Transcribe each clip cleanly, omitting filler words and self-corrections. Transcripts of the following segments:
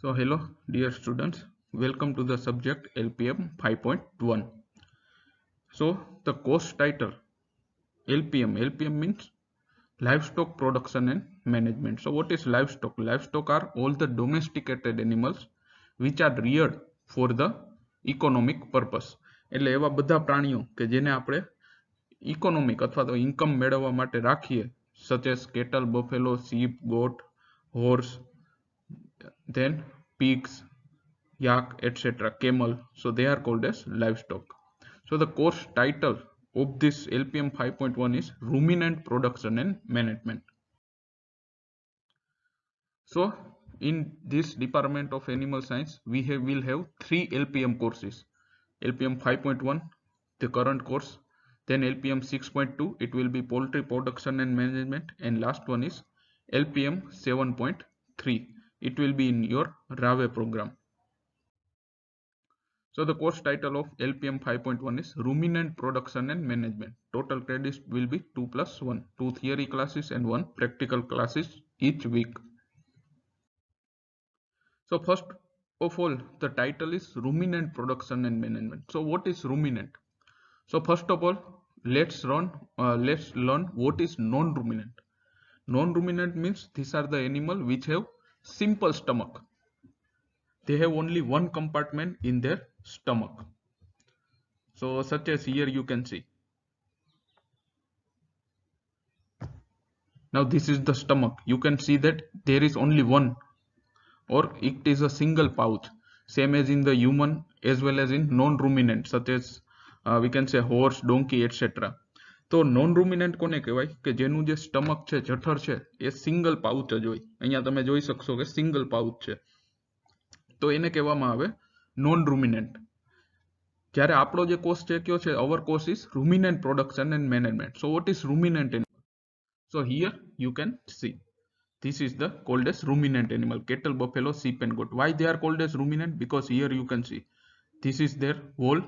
So hello dear students, welcome to the subject LPM 5.1. So the course title LPM means livestock production and management. So what is livestock? Livestock are all the domesticated animals which are reared for the economic purpose. એટલે એવા બધા પ્રાણીઓ કે જેને આપણે economic અથવા તો income મેળવવા માટે રાખીએ, such as cattle, buffalo, sheep, goat, horse, then pigs, yak, etc., camel. So they are called as livestock. So the course title of this LPM 5.1 is Ruminant Production and Management. So in this department of animal science, will have 3 LPM courses. LPM 5.1, the current course. Then LPM 6.2, it will be Poultry Production and Management. And last one is LPM 7.3. It will be in your RAVE program. So the course title of LPM 5.1 is Ruminant Production and Management. Total credits will be 2 plus 1. 2 theory classes and 1 practical classes each week. So first of all, the title is Ruminant Production and Management. So what is ruminant? So first of all, let's learn what is non-ruminant. Non-ruminant means these are the animals which have simple stomach. They have only one compartment in their stomach. So such as here you can see. Now this is the stomach. You can see that there is only one, or it is a single pouch, same as in the human as well as in non-ruminant, such as we can say horse, donkey, etc. તો non રૂમિનન્ટ કોને કહેવાય? કે જેનું જે stomach છે, જઠર છે, એ single pouch જ હોય. અહીંયા તમે જોઈ શકશો કે સિંગલ પાઉચ છે, તો એને કહેવામાં આવે નોન રૂમિનન્ટ. જ્યારે આપણો જે કોર્સ છે કયો છે? Our course is ruminant production and management. So what is ruminant animal? So here you can see this is the called as ruminant animal: cattle, buffalo, sheep and goat. Why they are called as ruminant? Because here you can see this is their whole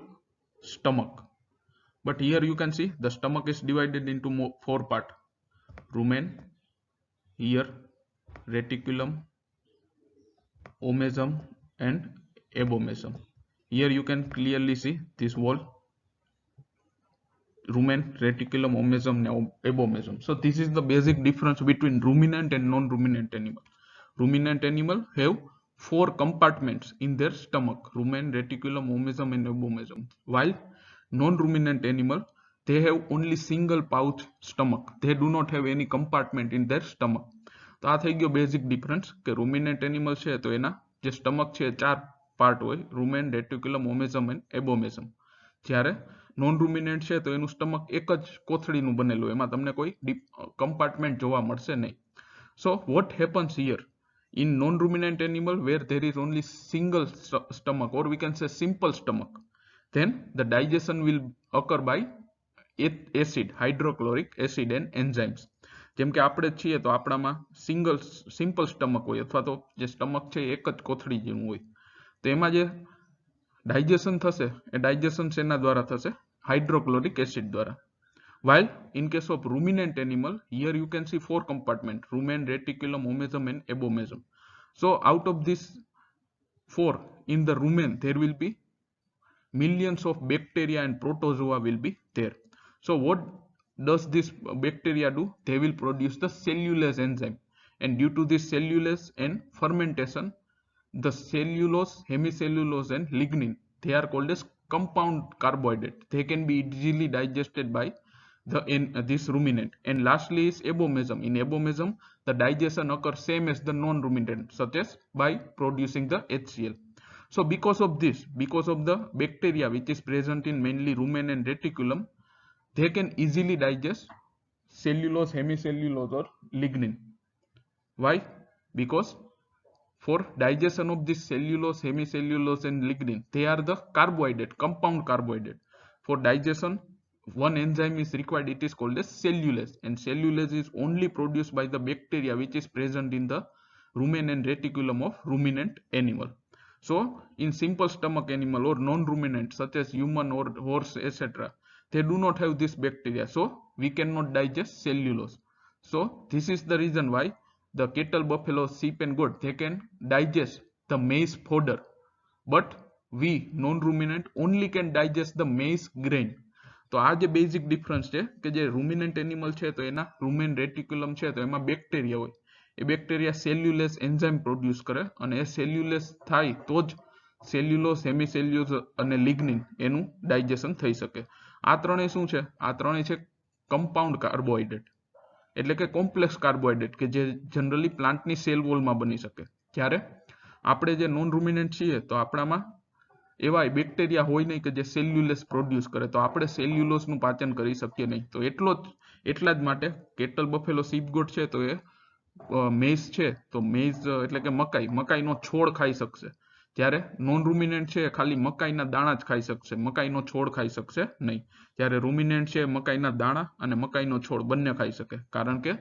stomach. But here you can see the stomach is divided into 4 parts: rumen, here reticulum, omasum and abomasum. Here you can clearly see this whole rumen, reticulum, omasum, abomasum. So this is the basic difference between ruminant and non-ruminant animal. Ruminant animal have 4 compartments in their stomach: rumen, reticulum, omasum and abomasum. While non-ruminant animal, they have only single pouch stomach. They do not have any compartment in their stomach. તો આ થઈ ગયો basic difference કે રૂમિનેન્ટ animal છે તો એના જે stomach છે 4 પાર્ટ હોય: રૂમેન, રેટિક્યુલમ, ઓમેઝમ એન્ડ એબોમેઝમ. જ્યારે નોન રૂમિનેન્ટ છે તો એનું સ્ટમક એક જ કોથળીનું બનેલું, એમાં તમને કોઈ કમ્પાર્ટમેન્ટ જોવા મળશે નહીં. So what happens here in non-ruminant animal where there is only single stomach, or we can say simple stomach, then the digestion will occur by acid, hydrochloric acid and enzymes. જેમ કે આપણે છીએ તો આપણામાં simple stomach હોય, અથવા તો જે સ્ટમક છે એક જ કોથળી જેવું હોય, તો એમાં જે ડાયજેશન થશે એ ડાયજેશન શેના દ્વારા થશે? હાઇડ્રોક્લોરિક એસિડ દ્વારા. While in case of ruminant animal, here you can see 4 compartments: rumen, reticulum, omasum and abomasum. So out of this 4, in the rumen there will be millions of bacteria and protozoa will be there. So what does this bacteria do? They will produce the cellulase enzyme, and due to this cellulase and fermentation, the cellulose, hemicellulose and lignin, they are called as compound carbohydrate. They can be easily digested by this ruminant. And lastly is abomasum. In abomasum, the digestion occurs same as the non-ruminant, such as by producing the HCl. So because of this, because of the bacteria which is present in mainly rumen and reticulum, they can easily digest cellulose, hemicellulose or lignin. Why? Because for digestion of this cellulose, hemicellulose and lignin, they are the carbohydrate, compound carbohydrate. For digestion, one enzyme is required, it is called as cellulase, and cellulase is only produced by the bacteria which is present in the rumen and reticulum of ruminant animal. So in simple stomach animal or non-ruminant such as human or horse, etc., they do not have this bacteria, so we cannot digest cellulose. So this is the reason why the cattle, buffalo, sheep and goat, they can digest the maize fodder, but we non-ruminant only can digest the maize grain. તો આ જે basic difference છે કે જે રૂમિનન્ટ animal છે તો એના rumen reticulum છે તો એમાં બેક્ટેરિયા હોય, એ બેક્ટેરિયા સેલ્યુલેસ એન્ઝાઇમ પ્રોડ્યુસ કરે અને એ સેલ્યુલેસ થાય તો જ સેલ્યુલોઝ, હેમિસેલ્યુલોઝ અને લિગ્નિન એનું ડાયજેશન થઈ શકે. આ ત્રણેય શું છે? આ ત્રણેય છે કમ્પાઉન્ડ કાર્બોહાઈડ્રેટ, એટલે કે કોમ્પ્લેક્સ કાર્બોહાઈડ્રેટ કે જે જનરલી પ્લાન્ટની સેલ વોલમાં બની શકે. જ્યારે આપણે જે નોન રૂમિનન્ટ છીએ તો આપણામાં એવા બેક્ટેરિયા હોય નહીં કે જે સેલ્યુલેસ પ્રોડ્યુસ કરે, તો આપણે સેલ્યુલોસનું પાચન કરી શકીએ નહીં. તો એટલા જ માટે કેટલ, બફેલો, શીપ ગોટ છે તો એ મેઝ છે તો મેઝ એટલે કે મકાઈનો છોડ ખાઈ શકશે, જ્યારે નોન રૂમિનન્ટ છે ખાલી મકાઈના દાણા જ ખાઈ શકશે, મકાઈનો છોડ ખાઈ શકશે નહીં. જ્યારે રૂમિનન્ટ છે મકાઈના દાણા અને મકાઈનો છોડ બંને ખાઈ શકે, કારણ કે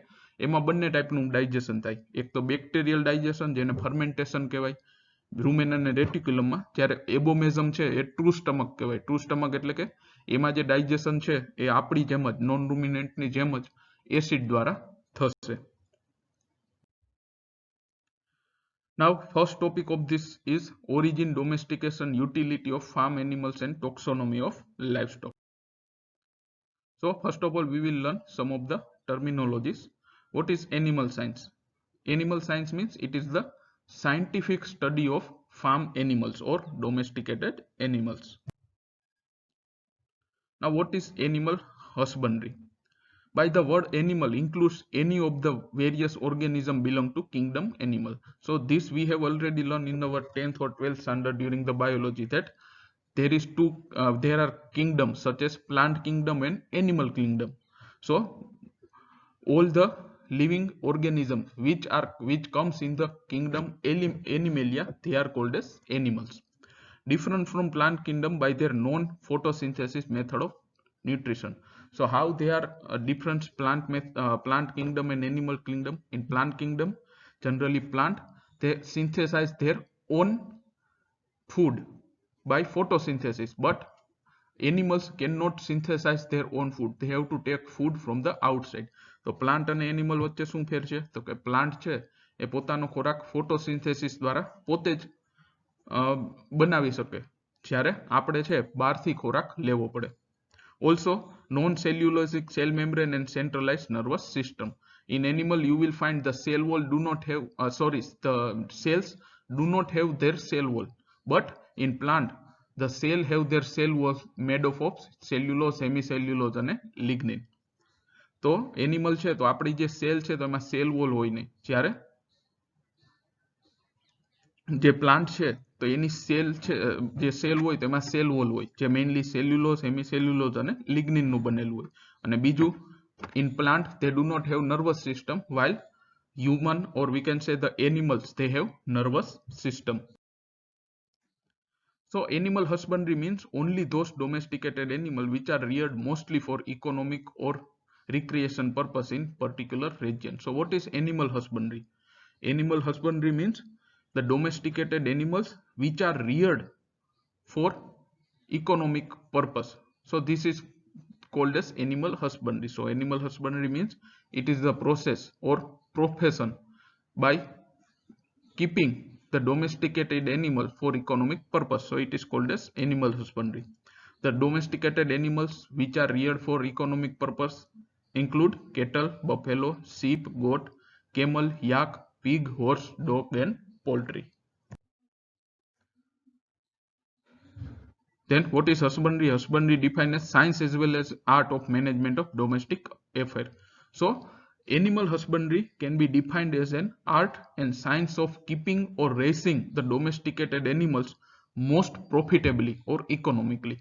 એમાં બંને ટાઈપનું ડાયજેશન થાય. એક તો બેક્ટેરિયલ ડાયજેશન જેને ફર્મેન્ટેશન કહેવાય રૂમેન અને રેટિક્યુલમમાં, જ્યારે એબોમેઝમ છે એ ટ્રુ સ્ટમક કહેવાય. ટ્રુ સ્ટમક એટલે કે એમાં જે ડાયજેશન છે એ આપણી જેમ જ નોન રૂમિનન્ટની જેમ જ એસિડ દ્વારા થશે. Now, first topic of this is origin, domestication, utility of farm animals and taxonomy of livestock. So, first of all, we will learn some of the terminologies. What is animal science? Animal science means it is the scientific study of farm animals or domesticated animals. Now, what is animal husbandry? By the word animal includes any of the various organisms belong to kingdom animal. So this we have already learned in our 10th or 12th standard during the biology, that there are kingdoms such as plant kingdom and animal kingdom. So all the living organisms which comes in the kingdom Animalia, they are called as animals, different from plant kingdom by their non photosynthesis method of nutrition. So how they are different plant kingdom and animal kingdom? In plant kingdom, generally plant, they synthesize their own food by photosynthesis, but animals cannot synthesize their own food. They have to take food from the outside. તો plant અને animal વચ્ચે શું ફેર છે? તો કે plant છે એ પોતાનો ખોરાક ફોટોસિન્થેસિસ દ્વારા પોતે જ બનાવી શકે, જ્યારે આપણે છે બહારથી ખોરાક લેવો પડે. Also, non-cellulosic cell membrane and centralized nervous system. In animal, you will find the cell wall do not have, the cells do not have their cell wall. But in plant, the cell have their cell walls made of cellulose, hemicellulose and lignin. તો animal છે તો આપણી જે cell છે તો એમાં cell wall હોય નહીં, જ્યારે જે પ્લાન્ટ છે તો એની સેલ છે, જે સેલ હોય તેમાં સેલ વોલ હોય જે મેઇનલી સેલ્યુલોઝ, હેમિસેલ્યુલોઝ અને લિગ્નિનનું બનેલું હોય. અને બીજું, in plant they do not have nervous system, while human or we can say the animals, they have nervous system. So animal husbandry means only those domesticated animals which are reared mostly for economic or recreation purpose in particular region. So what is animal husbandry? Animal husbandry means the domesticated animals which are reared for economic purpose. So this is called as animal husbandry. So animal husbandry means it is the process or profession by keeping the domesticated animal for economic purpose. So it is called as animal husbandry. The domesticated animals which are reared for economic purpose include cattle, buffalo, sheep, goat, camel, yak, pig, horse, dog and poultry. Then what is husbandry? Husbandry defined as science as well as art of management of domestic affairs. So animal husbandry can be defined as an art and science of keeping or raising the domesticated animals most profitably or economically.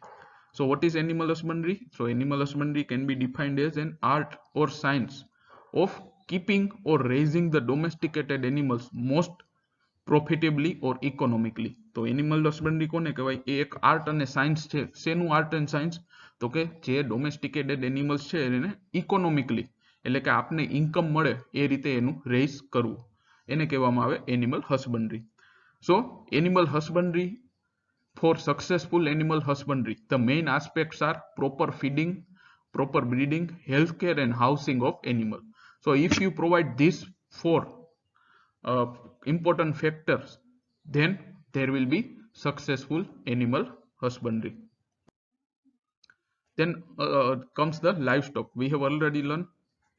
So what is animal husbandry? So animal husbandry can be defined as an art or science of keeping or raising the domesticated animals most profitably or economically. તો animal husbandry કોને કહેવાય? એ એક art અને science છે. શેનું art and science? તો કે જે ડોમેસ્ટિકેટેડ એનિમલ્સ છે એને ઇકોનોમિકલી એટલે કે આપને ઇન્કમ મળે એ રીતે એનું રેઇઝ કરવું, એને કહેવામાં આવે animal husbandry. So animal husbandry for successful animal husbandry, the main aspects are proper feeding, proper breeding, healthcare and housing of animal. So if you provide these four important factors, then there will be successful animal husbandry. Then comes the livestock. We have already learned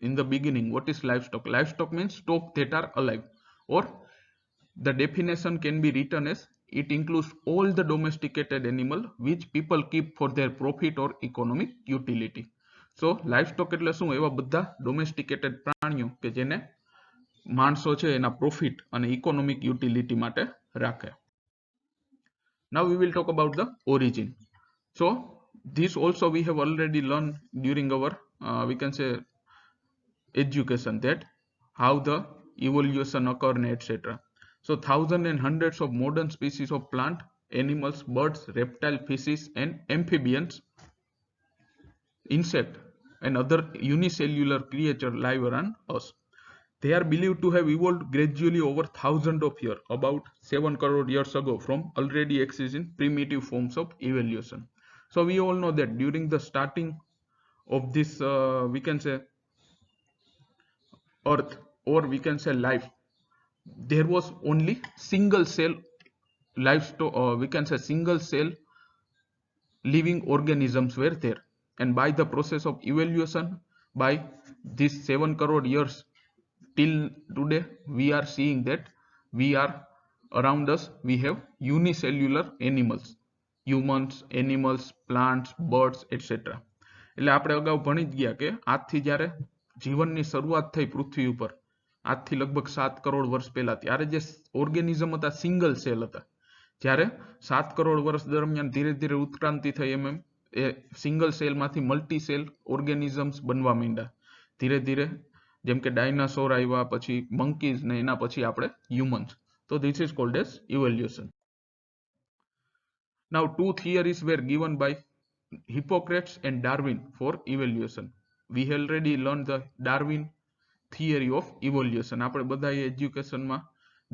in the beginning what is livestock. Livestock means stock that are alive, or the definition can be written as it includes all the domesticated animal which people keep for their profit or economic utility. So livestock એટલે શું? એવા બધા domesticated પ્રાણીઓ કે જેને માણસો છે એના profit અને economic utility માટે રાખે. Now we will talk about the origin. So this also we have already learned during our we can say education, that how the evolution occurred, etc. So thousands and hundreds of modern species of plant, animals, birds, reptile, fishes and amphibians, insect and other unicellular creatures live around us. They are believed to have evolved gradually over thousands of years, about 7 crore years ago, from already existing primitive forms of evolution. So we all know that during the starting of this we can say earth, or we can say life, there was only single cell livestock, or we can say single cell living organisms were there, and by the process of evolution, by these 7 crore years till today, we are seeing that we are around us, we have unicellular animals, humans, animals, plants, birds, etc. એટલે આપણે અગાઉ ભણી જ ગયા કે આજથી જ્યારે જીવનની શરૂઆત થઈ પૃથ્વી ઉપર, આજથી લગભગ 7 કરોડ વર્ષ પહેલા, ત્યારે જે ઓર્ગેનિઝમ હતા સિંગલ સેલ હતા. જ્યારે 7 કરોડ વર્ષ દરમિયાન ધીરે ધીરે ઉત્ક્રાંતિ થઈ, એમ એ સિંગલ સેલમાંથી મલ્ટી સેલ ઓર્ગેનિઝમ્સ બનવા માંડ્યા ધીરે ધીરે, જેમ કે ડાયનાસોર આવ્યા, પછી મંકીઝ ને એના પછી આપણે હ્યુમન્સ. તો this is called as evolution. Now two theories were given by Hippocrates and Darwin for evolution. We already learned the Darwin theory of evolution. આપણે બધા એજ્યુકેશનમાં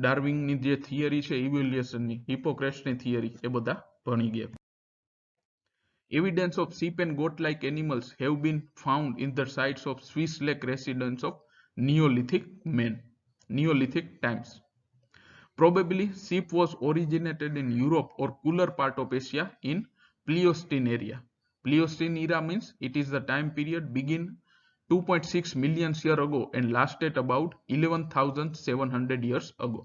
ડાર્વિનની જે થિયરી છે ઇવોલ્યુશનની, હિપોક્રેટ્સની થિયરી, એ બધા ભણી ગયા. Evidence of sheep and goat-like animals have been found in the sites of Swiss Lake residents of Neolithic times. Probably sheep was originated in Europe or cooler part of Asia in Pleistocene area. Pleistocene era means it is the time period begin 2.6 million years ago and lasted about 11,700 years ago.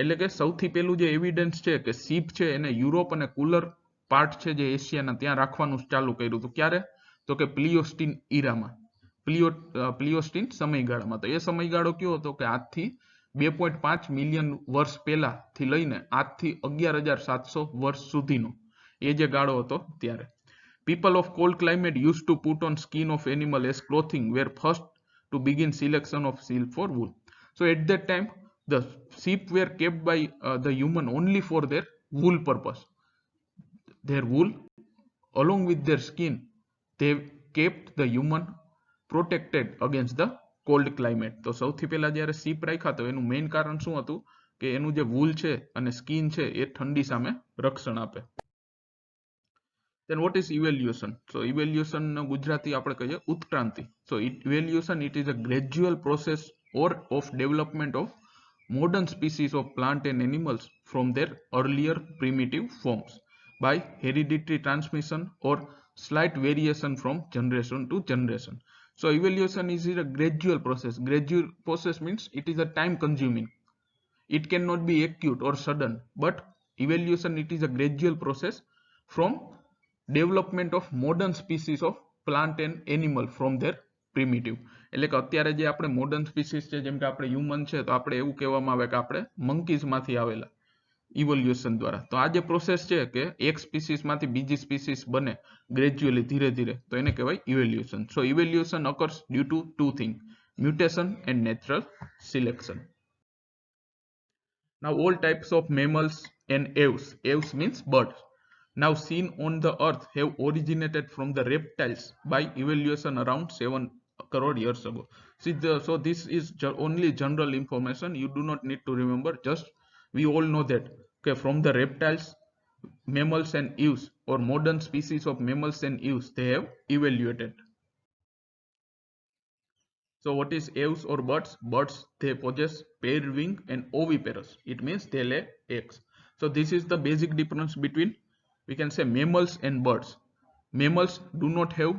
એટલે કે સૌથી પહેલું જે evidence છે કે ship છે એને Europe અને કુલર પાર્ટ છે જે એશિયાના ત્યાં રાખવાનું ચાલુ કર્યું હતું. ક્યારે? તો કે પ્લિયોસ્ટીન ઇરામાં, પ્લિયોસ્ટીન સમયગાળામાં. તો એ સમયગાળો કયો હતો? કે આજથી 2.5 મિલિયન વર્ષ પહેલાથી લઈને આજથી 11,700 વર્ષ સુધીનો એ જે ગાળો હતો ત્યારે. People of cold climate used to put on skin of animal as clothing, were first to begin selection of silk for wool. So at that time the sheep were kept by the human only for their wool purpose. Their wool along with their skin, they kept the human protected against the cold climate. તો સૌથી પહેલા જ્યારે sheep રાખ્યા તો એનું main કારણ શું હતું? કે એનું જે wool છે અને skin છે એ ઠંડી સામે રક્ષણ આપે. Then what is evolution? So evolution Gujarati આપણે કહીએ ઉત્ક્રાંતિ. So evolution, it is a gradual process or of development of modern species of plant and animals from their earlier primitive forms by hereditary transmission or slight variation from generation to generation. So evolution is a gradual process. Gradual process means it is a time consuming. It cannot be acute or sudden, but evolution, it is a gradual process from development of modern species of plant and animal from their primitive. એટલે કે અત્યારે જે આપણે modern species છે, જેમ કે આપણે human છે, તો આપણે એવું કહેવામાં આવે કે આપણે મંકીઝ માંથી આવેલા ઇવોલ્યુશન દ્વારા. તો આ જે પ્રોસેસ છે કે એક સ્પીસીસ માંથી બીજી સ્પીસીસ બને ગ્રેજ્યુઅલી ધીરે ધીરે, તો એને કહેવાય evolution. So evolution occurs due to two things, mutation and natural selection. Now all types of mammals and aves, aves means birds, now seen on the earth have originated from the reptiles by evolution around 7 crore years ago. See so this is only general information, you do not need to remember, just we all know that okay, from the reptiles, mammals and aves, or modern species of mammals and aves, they have evaluated. So what is aves or birds? Birds, they possess paired wing and oviparous. It means they lay eggs. So this is the basic difference between, we can say, mammals and birds. Mammals do not have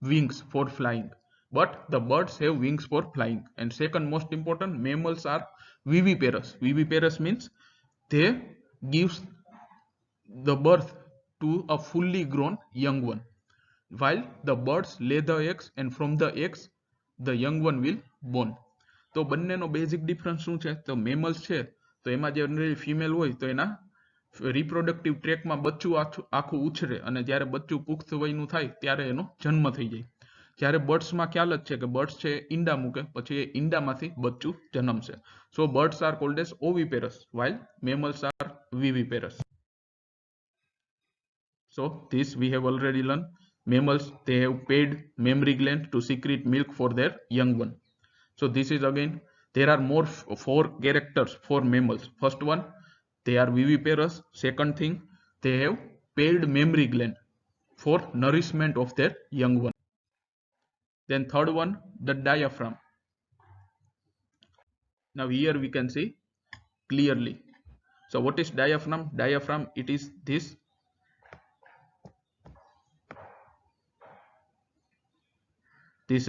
wings for flying, but the birds have wings for flying. And second most important, mammals are viviparous. Viviparous means they gives the birth to a fully grown young one, while the birds lay the eggs and from the eggs the young one will born. તો બંનેનો basic difference શું છે? તો mammals છે તો એમાં generally female હોય તો એના રિપ્રોડક્ટિવ ટ્રેકમાં બચ્ચું આખું ઉછરે અને જ્યારે બચ્ચું પુખ્ત વયનું થાય ત્યારે એનો જન્મ થઈ જાય. જ્યારે બર્ડ્સમાં ખ્યાલ જ છે કે બર્ડ્સ છે ઈંડા મૂકે પછી એ ઈંડામાંથી બચ્ચું જન્મશે. So birds are called as oviparous while mammals are viviparous. So this we have already learned. Mammals, they have paired mammary gland to secrete milk for their young one. So this is again, there are more four characters for mammals. First one, they are viviparous. Second thing, they have paired mammary gland for nourishment of their young one. Then third one, the diaphragm. Now here we can see clearly. So what is diaphragm? Diaphragm, it is this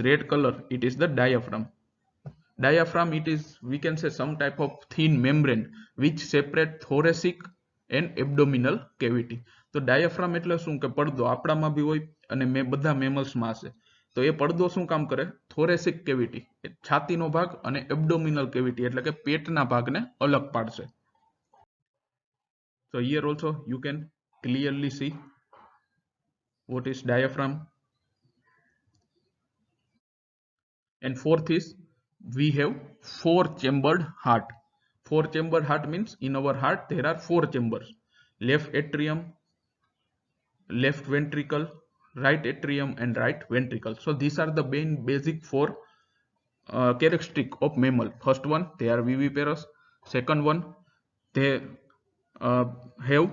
red color, it is the diaphragm. Diaphragm, it is, we can say, some type of thin membrane which separate thoracic and abdominal cavity. તો diaphragm એટલે શું કે પડદો આપણામાં બી હોય અને બધા મેમલ્સમાં હશે. તો એ પડદો શું કામ કરે? થોરેસિક કેવિટી, છાતીનો ભાગ, અને એબ્ડોમિનલ કેવિટી એટલે કે પેટના ભાગને અલગ પાડશે. So here also you can clearly see what is diaphragm. And fourth is, we have four chambered heart. Four chambered heart means in our heart there are four chambers: left atrium, left ventricle, right atrium, and right ventricle. So these are the main basic four characteristic of mammal. First one, they are viviparous. Second one, they have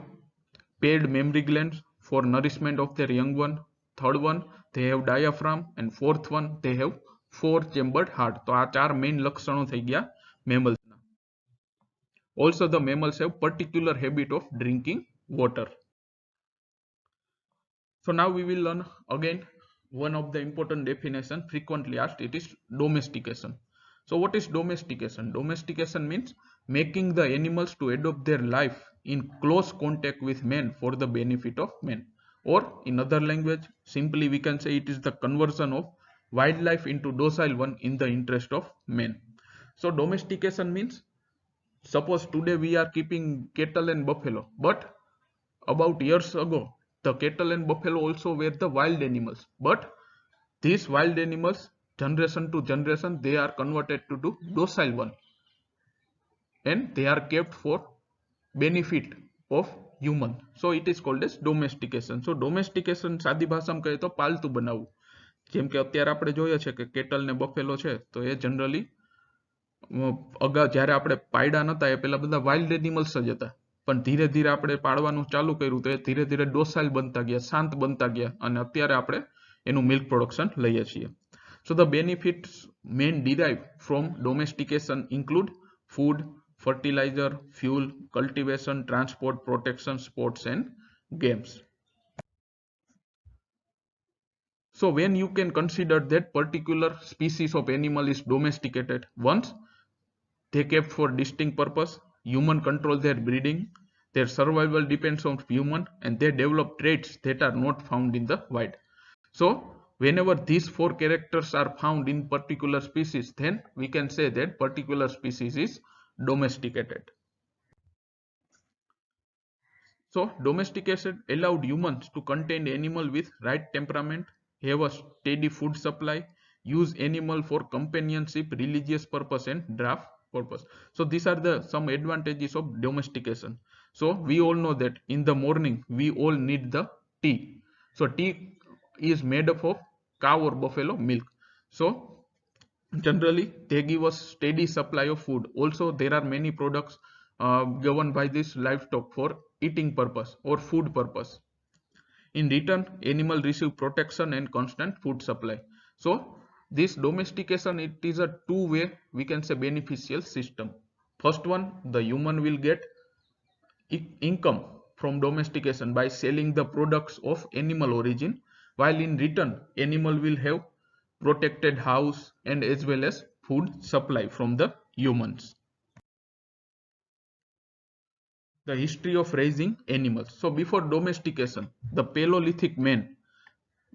paired mammary glands for nourishment of their young one. Third one, they have diaphragm. And fourth one, they have four chambered heart. તો આ ચાર main લક્ષણો થઈ ગયા મેમલ્સના. Also the mammals have particular habit of drinking water. So now we will learn again one of the important definition frequently asked. It is domestication. So what is domestication? Domestication means making the animals to adopt their life in close contact with man for the benefit of man. Or in other language, simply we can say it is the conversion of wildlife into docile one in the interest of man. So domestication means, suppose today we are keeping cattle and buffalo, but about years ago the cattle and buffalo also were the wild animals, but these wild animals, generation to generation, they are converted to docile one and they are kept for benefit of human. So it is called as domestication. So domestication સાદી ભાષામાં કહીએ તો પાલતુ બનાવવું. જેમ કે અત્યારે આપણે જોઈએ છે કે કેટલ ને બફેલો છે તો એ જનરલી અગાઉ જ્યારે આપણે પાયડા નતા એ પેલા બધા વાઇલ્ડ એનિમલ્સ જ હતા, પણ ધીરે ધીરે આપણે પાડવાનું ચાલુ કર્યું તો એ ધીરે ધીરે ડોસાઇલ બનતા ગયા, શાંત બનતા ગયા અને અત્યારે આપણે એનું મિલ્ક પ્રોડક્શન લઈએ છીએ. So the benefits main derived from domestication include food, fertilizer, fuel, cultivation, transport, protection, sports, and games. So when you can consider that particular species of animal is domesticated, once they kept for distinct purpose, human control their breeding, their survival depends on human, and they develop traits that are not found in the wild. So whenever these four characters are found in particular species, then we can say that particular species is domesticated. So domestication allowed humans to contain animal with right temperament, have a steady food supply, use animal for companionship, religious purpose, and draft purpose. So these are the some advantages of domestication. So we all know that in the morning we all need the tea. So tea is made up of cow or buffalo milk. So generally they give us steady supply of food. Also there are many products governed by this livestock for eating purpose or food purpose. In return, animal receive protection and constant food supply. So This domestication, it is a two-way, we can say, beneficial system. First one, the human will get income from domestication by selling the products of animal origin, while in return animal will have protected house and as well as food supply from the humans. The history of raising animals. So before domestication, the Paleolithic men,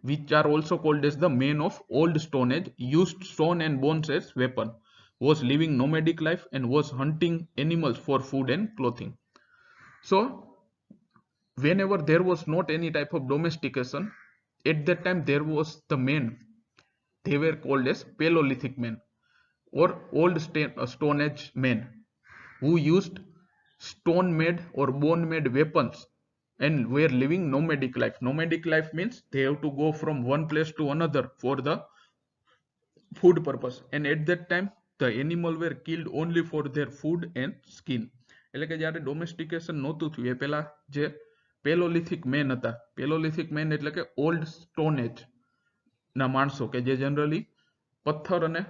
which are also called as the men of old stone age, used stone and bones as weapon, was living nomadic life and was hunting animals for food and clothing. So whenever there was not any type of domestication, at that time there was the men, they were called as Paleolithic men or old stone age men, who used stone made or bone made weapons and were living nomadic life. Nomadic life means they have to go from one place to another for the food purpose, and at that time the animal were killed only for their food and skin. એટલે કે જ્યારે ડોમેસ્ટિકેશન નહોતું થયું એ પહેલા જે પેલોલિથિક main હતા, પેલોલિથિક main એટલે કે ઓલ્ડ સ્ટોન એજ ના માણસો કે જે જનરલી પથ્થર અને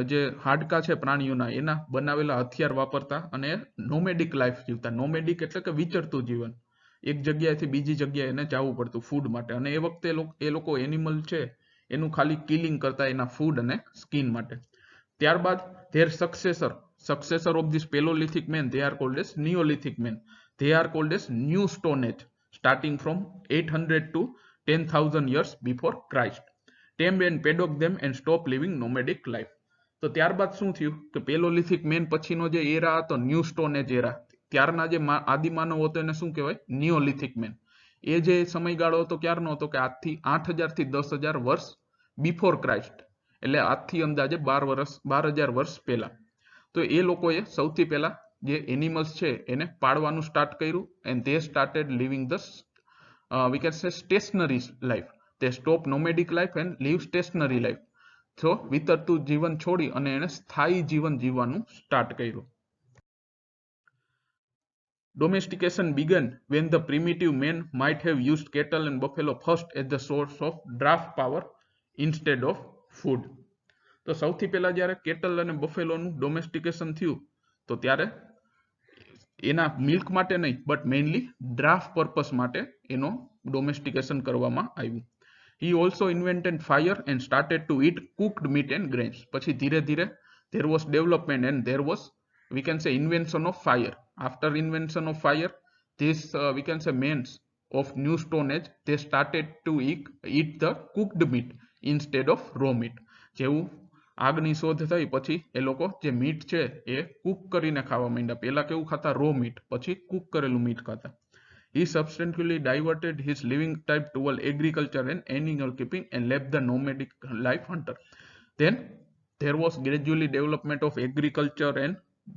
જે હાડકા છે પ્રાણીઓના એના બનાવેલા હથિયાર વાપરતા અને નોમેડિક લાઈફ જીવતા. નોમેડિક એટલે કે વિચરતું જીવન, એક જગ્યાએથી બીજી જગ્યાએ એને જવું પડતું ફૂડ માટે, અને એ વખતે એ લોકો એનિમલ છે એનું ખાલી કિલિંગ કરતા એના ફૂડ અને સ્કિન માટે. ત્યારબાદ their successor of this paleolithic man, they are called as Neolithic men. They are called as new stone age, starting from 800 to 10,000 years before Christ. Tamed and paddocked them and stopped living nomadic life. તો ત્યારબાદ શું થયું કે પેલોલિથિક main પછીનો જે એરા હતો new stone એજ એરા, ત્યારના જે આદિમાનવ હતો એને શું કહેવાય? નિયોલિથિક મેન. એ જે સમયગાળો હતો ક્યારનો હતો કે આજથી 8,000 થી 10,000 વર્ષ બિફોર ક્રાઇસ્ટ, એટલે આજથી અંદાજે 12,000 વર્ષ પહેલા. તો એ લોકોએ સૌથી પહેલા જે એનિમલ્સ છે એને પાળવાનું સ્ટાર્ટ કર્યું, and they started living the we can say stationary life. They stop nomadic life and live stationary life. So વિતરતું જીવન છોડી અને એને સ્થાયી જીવન જીવવાનું સ્ટાર્ટ કર્યું. Domestication began when the primitive men might have used cattle and buffalo first as the source of draft power instead of food. તો સૌથી પહેલા જ્યારે કેટલ અને બફેલોનું ડોમેસ્ટિકેશન થયું તો ત્યારે એના મિલ્ક માટે નહીં, બટ મેઇનલી ડ્રાફ્ટ પર્પસ માટે એનો ડોમેસ્ટિકેશન કરવામાં આવ્યું. He also invented fire and started to eat cooked meat and grains. પછી ધીરે ધીરે there was development and there was, we can say, invention of fire. After invention of fire, this we can say men of new stone age, they started to eat the cooked meat instead of raw meat. જેવું આગની શોધ થઈ પછી એ લોકો જે meet છે એ Cook કરીને ખાવા માંડ્યા. પહેલા કેવું ખાતા? રો મીટ, પછી કુક કરેલું મીટ ખાતા. He subsequently diverted his living type toward agriculture and animal keeping and left the nomadic life hunter. Then there was gradually development of agriculture and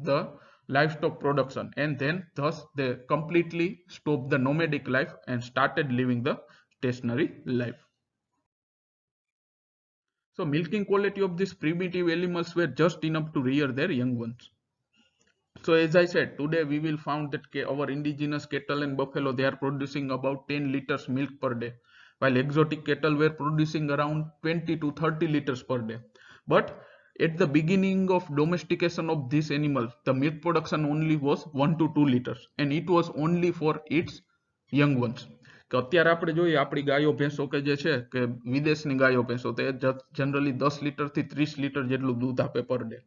the livestock production, and then thus they completely stopped the nomadic life and started living the stationary life. So milking quality of these primitive animals were just enough to rear their young ones. So as I said, today we will find that our indigenous cattle and buffalo, they are producing about 10 liters milk per day, while exotic cattle were producing around 20 to 30 liters per day. But at the beginning of domestication of this animal, the milk production only was 1 to 2 liters, and it was only for its young ones. કે અત્યારે આપણે જોઈએ આપણી ગાયો ભેંસો કે જે છે કે વિદેશની ગાયો ભેંસો તે જનરલી 10 લીટર થી 30 લીટર જેટલું દૂધ આપે પર ડે.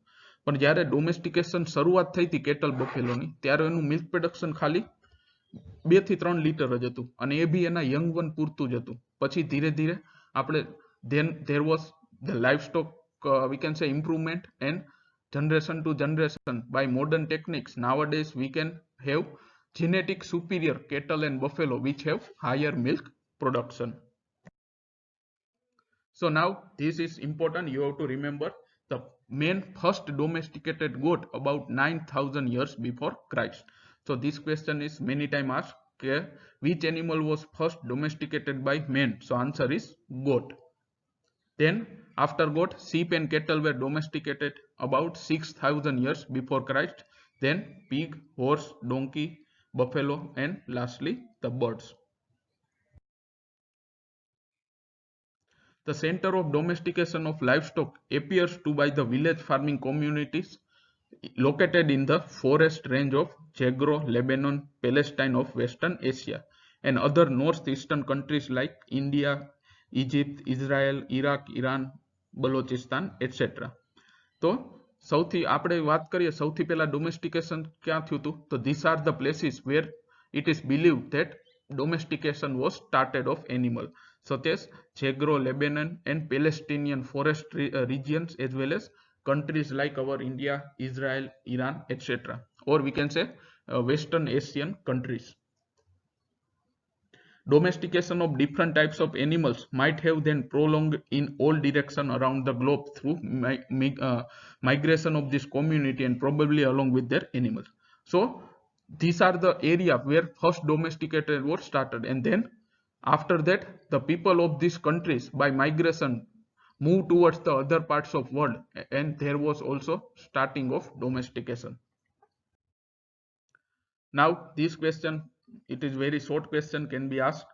પણ જ્યારે ડોમેસ્ટિકેશન શરૂઆત થઈ હતી કેટલ બફેલોની, ત્યારે એનું મિલ્ક પ્રોડક્શન ખાલી 2 થી 3 લીટર જ હતું, અને એ બી એના યંગ વન પૂરતું જ હતું. પછી ધીરે ધીરે આપણે then there was the livestock we can say improvement, and generation to generation by modern techniques nowadays we can have genetic superior cattle and buffalo which have higher milk production. So now this is important, you have to remember the main first domesticated goat about 9,000 years before Christ. So this question is many times asked, okay, which animal was first domesticated by men? So answer is goat. Then after goat, sheep and cattle were domesticated about 6,000 years before Christ. Then pig, horse, donkey, buffalo, and lastly the birds. The center of domestication of livestock appears to be the village farming communities located in the forest range of Zagros, Lebanon, Palestine of Western Asia, and other northeastern countries like India, Egypt, Israel, Iraq, Iran, Balochistan, etc. તો સૌથી આપણે વાત કરીએ સૌથી પહેલા ડોમેસ્ટિકેશન ક્યાં થયું હતું તો these are the places where it is believed that domestication was started of animal such as Zagros, Lebanon and Palestinian forest regions as well as countries like our India, Israel, Iran, etc. Or we can say Western Asian countries. Domestication of different types of animals might have then prolonged in all directions around the globe through migration of this community and probably along with their animals. So these are the area where first domesticated was started, and then after that the people of these countries by migration move towards the other parts of world, and there was also starting of domestication. Now this question, it is very short question, can be asked.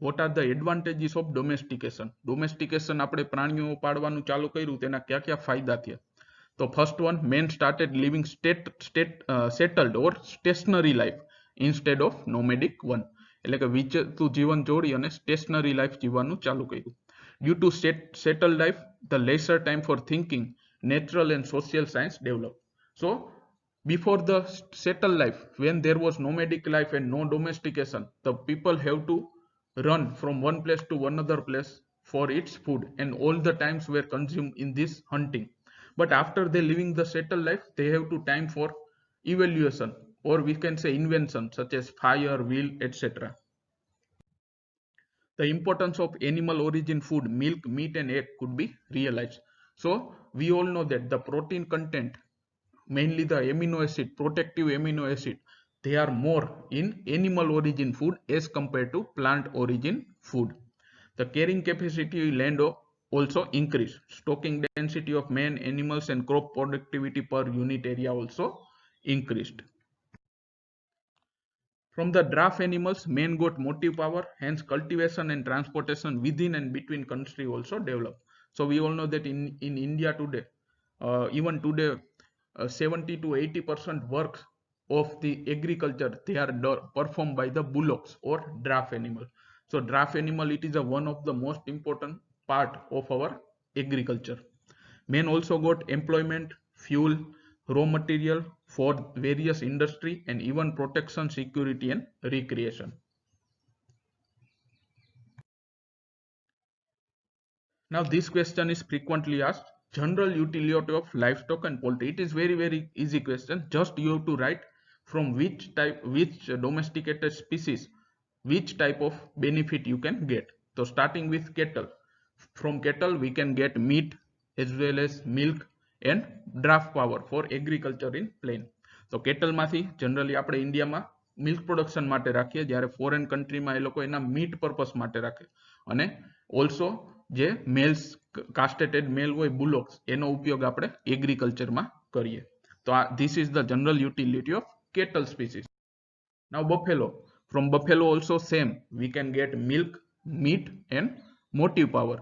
What are the advantages of domestication? Domestication આપણે પ્રાણીઓ પાળવાનું ચાલુ કર્યું તેના કયા કયા ફાયદા થયા? તો first one, men started living settled or stationary life instead of nomadic one. એટલે કે વિચરતું જીવન જોડી અને stationary life જીવવાનું ચાલુ કર્યું. Due to settled life, the lesser time for thinking, natural and social science developed. So before the settled life, when there was nomadic life and no domestication, the people have to run from one place to another place for its food, and all the times were consumed in this hunting. But after they living the settled life, they have to time for evaluation, or we can say invention such as fire, wheel, etc. The importance of animal origin food, milk, meat and egg could be realized. So we all know that the protein content, mainly the amino acid, protective amino acid, they are more in animal origin food as compared to plant origin food. The carrying capacity land also increased. Stocking density of man, animals and crop productivity per unit area also increased. From the draft animals, men got motive power, hence cultivation and transportation within and between country also developed. So we all know that in India today, even today, 70 to 80% works of the agriculture, they are performed by the bullocks or draft animal. So draft animal, it is one of the most important part of our agriculture. Men also got employment, fuel, raw material for various industry and even protection, security and recreation. Now this question is frequently asked, general utility of livestock and poultry. It is very easy question. Just you have to write from which domesticated species, which type of benefit you can get. So starting with cattle, from cattle we can get meat as well as milk and draft power for agriculture in plain. So cattle માંથી generally આપણે ઇન્ડિયામાં milk production માટે રાખીએ, જ્યારે foreign કન્ટ્રીમાં એ લોકો એના meet purpose માટે રાખે, અને ઓલ્સો જે મેલ્સ કાસ્ટેટેડ મેલ હોય બુલોક્સ એનો ઉપયોગ આપણે એગ્રીકલ્ચરમાં કરીએ. તો this is the general utility of cattle species. Now buffalo, from buffalo also same, we can get milk, meat and motive power.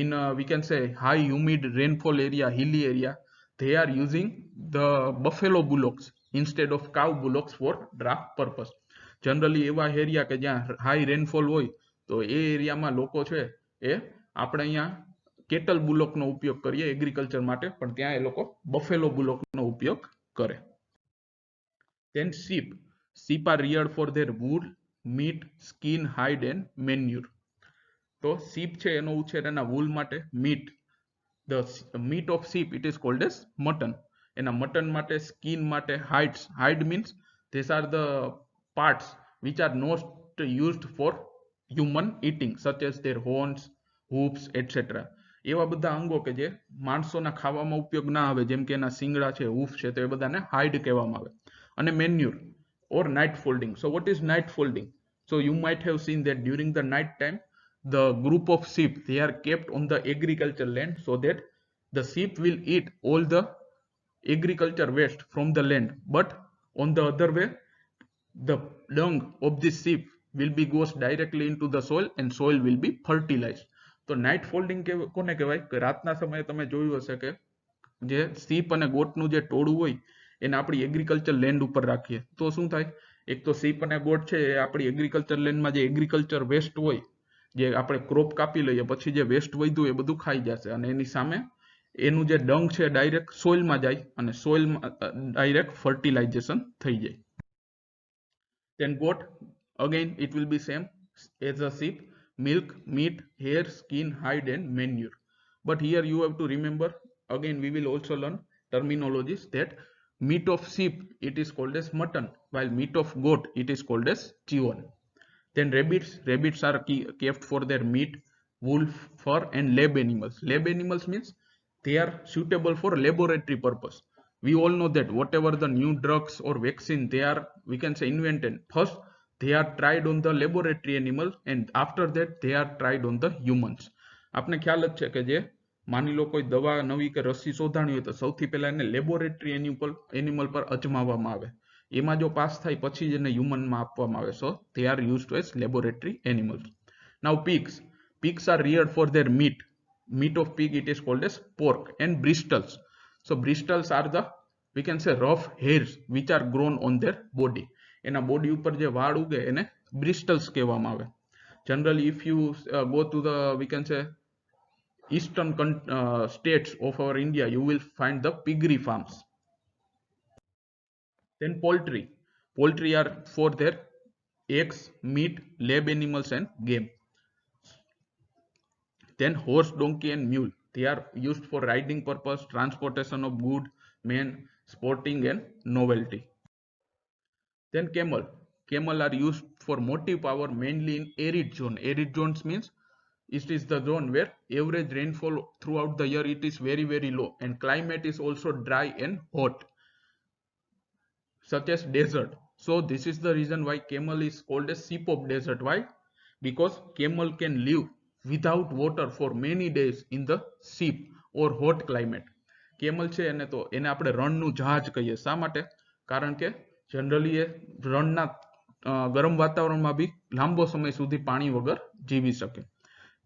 In we can say high humid rainfall area, hilly area, they are using the buffalo bullocks instead of cow bullocks for draft purpose. Generally એવા area કે જ્યાં high rainfall હોય તો એ એરિયામાં લોકો છે એ આપણે અહીંયા કેટલ બુલોકનો ઉપયોગ કરીએ એગ્રીકલ્ચર માટે, પણ ત્યાં એ લોકો બફેલો બુલોકનો ઉપયોગ કરે. Then sheep are reared for their wool, meat, skin, hide and manure. તો sheep છે એનો ઉછેર એના wool માટે, meat, the meat of sheep it is called as mutton. એના mutton માટે, skin માટે, hide means these are the parts which are not used for human eating, such as their horns, hooves, etc. એવા બધા અંગો કે જે માણસોના ખાવામાં ઉપયોગ ના આવે, જેમ કે એના સિંગડા છે, hoof છે, તો એ બધાને hide કહેવામાં આવે. અને manure or night folding. So what is night folding? So you might have seen that during the night time the group of sheep, they are kept on the agriculture land so that the sheep will eat all the agriculture waste from the land, but on the other way the dung of this sheep will be goes directly into the soil and soil will be fertilized. તો night folding કોને કહેવાય કે રાતના સમયે તમે જોયું હશે કે જે સીપ અને ગોટનું જે ટોળું હોય એને આપણી એગ્રીકલ્ચર લેન્ડ ઉપર રાખીએ તો શું થાય, એક તો સીપ અને ગોટ છે એ આપણી એગ્રીકલ્ચર લેન્ડમાં જે એગ્રીકલ્ચર વેસ્ટ હોય, જે આપણે ક્રોપ કાપી લઈએ પછી જે વેસ્ટ વધ્યું એ બધું ખાઈ જશે અને એની સામે એનું જે ડંગ છે ડાયરેક્ટ સોઇલમાં જાય અને સોઇલમાં ડાયરેક્ટ ફર્ટિલાઇઝેશન થઈ જાય. Then goat, again it will be same as a sheep, milk, meat, hair, skin, hide and manure. But here you have to remember, again we will also learn terminologies, that meat of sheep it is called as mutton, while meat of goat it is called as chion. Then rabbits are kept for their meat, wool, fur and lab animals. Lab animals means they are suitable for laboratory purpose. We all know that whatever the new drugs or vaccine they are, we can say, invented, first they are tried on the laboratory animal and after that they are tried on the humans. आपने ख्याल જ છે કે જે માની લો કોઈ દવા નવી કે રસી શોધાણી હોય તો સૌથી પહેલા એને લેબોરેટરી એનિમલ પર અજમાવવામાં આવે, એમાં જો પાસ થાય પછી જ એને હ્યુમનમાં આપવામાં આવે. સો they are used as laboratory animals. Now pigs are reared for their meat of pig it is called as pork, and bristles. So bristles are the, we can say, rough hairs which are grown on their body. એના body ઉપર જે વાળ ઉગે એને bristles કહેવામાં આવે. Generally if you go to the, we can say, eastern states of our India, you will find the piggery farms. Then poultry are for their eggs, meat, lab animals and game. Then horse, donkey and mule, they are used for riding purpose, transportation of goods, men, sporting and novelty. Then camel are used for motive power mainly in arid zone. Arid zones means it is the zone where average rainfall throughout the year it is very very low and climate is also dry and hot, such as desert. So this is the reason why camel is called a sheep of desert. Why? Because camel can live without water for many days in the sheep or hot climate. Camel છે એને તો એને આપણે રણનું જહાજ કહીએ. શા માટે? કારણ કે જનરલી એ રણના ગરમ વાતાવરણમાં બી લાંબો સમય સુધી પાણી વગર જીવી શકે.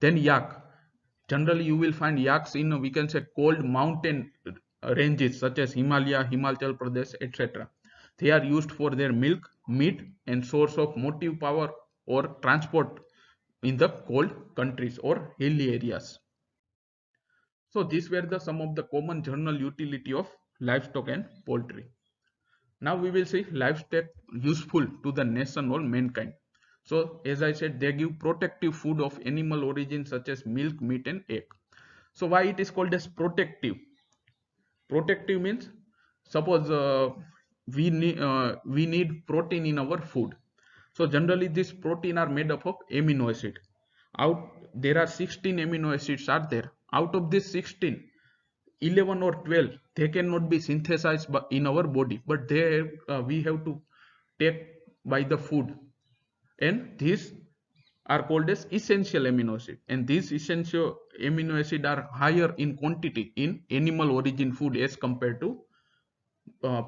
Then yak. Generally you will find yaks in, we can say, cold mountain ranges such as Himalaya, Himachal Pradesh, etc. They are used for their milk, meat and source of motive power or transport in the cold countries or hilly areas. So these were some of the common general utility of livestock and poultry. Now we will see livestock useful to the nation or mankind. So as I said, they give protective food of animal origin such as milk, meat and egg. So why it is called as protective? Protective means, suppose we need protein in our food. So generally this protein are made up of amino acid. There are 16 amino acids are there. Out of this 16, 11 or 12 they cannot be synthesized in our body, but we have to take by the food, and these are called as essential amino acid, and these essential amino acid are higher in quantity in animal origin food as compared to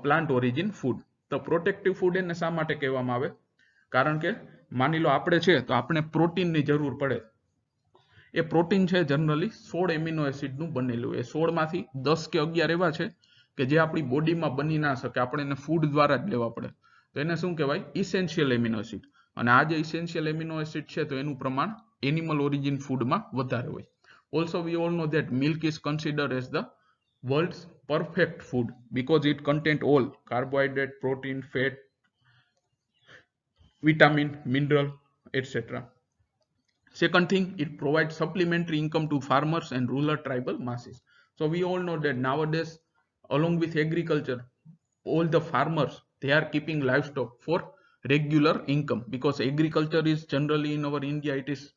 plant origin food. The protective food એને શા માટે કહેવામાં આવે? કારણ કે માની લો આપણે છે તો આપણે પ્રોટીનની જરૂર પડે. એ પ્રોટીન છે જનરલી 16 એમિનો એસિડનું બનેલું. એ 16 માંથી 10 કે 11 એવા છે કે જે આપણી બોડીમાં બની ના શકે, આપણે એને ફૂડ દ્વારા જ લેવા પડે. તો એને શું કહેવાય? Essential amino acid. અને આ જે ઇસેન્શિયલ એમિનો એસિડ છે તો એનું પ્રમાણ એનિમલ ઓરિજિન ફૂડમાં વધારે હોય. Also we all know that milk is considered as the world's perfect food because it contains all carbohydrate, protein, fat, vitamin, mineral, etc. Second thing, it provides supplementary income to farmers and rural tribal masses. So we all know that nowadays, along with agriculture, all the farmers, they are keeping livestock for regular income, because agriculture is generally in our India, it is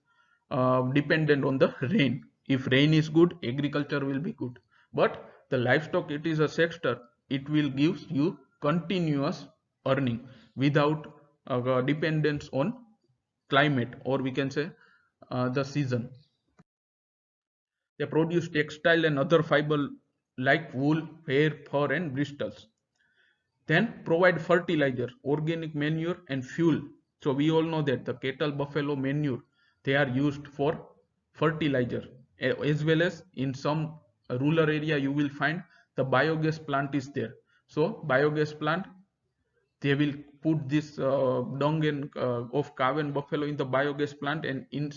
dependent on the rain. If rain is good, agriculture will be good. But the livestock, it is a sector, it will give you continuous earning without dependence on climate, or we can say the season. They produce textile and other fiber like wool, hair, fur and bristles. Then provide fertilizer, organic manure and fuel So we all know that the cattle buffalo manure, they are used for fertilizer, as well as in some rural area you will find the biogas plant is there. So biogas plant, they will put this dung and of cow and buffalo in the biogas plant, and in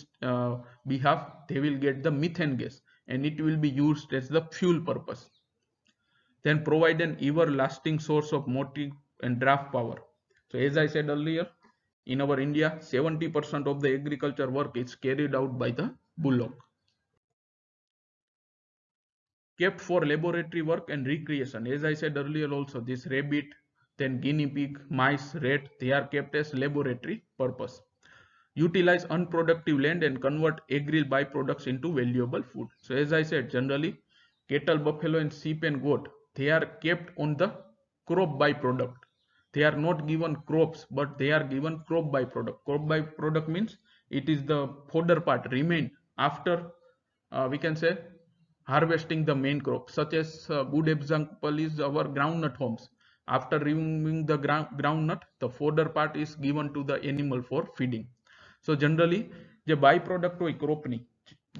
behalf they will get the methane gas, and it will be used as the fuel purpose. Then provide an everlasting source of motive and draft power. So as I said earlier, in our India 70% of the agriculture work is carried out by the bullock. Kept for laboratory work and recreation. As I said earlier also, this rabbit, then guinea pig, mice, rat, they are kept as laboratory purpose. Utilize unproductive land and convert agri byproducts into valuable food. So as I said, generally cattle, buffalo and sheep and goat, they are kept on the crop byproduct. They are not given crops, but they are given crop byproduct. Crop byproduct means it is the fodder part remain after we can say harvesting the main crop. Such as good example is our groundnut homes. After removing the groundnut, the fodder part is given to the animal for feeding. So generally જે by product હોય ક્રોપની,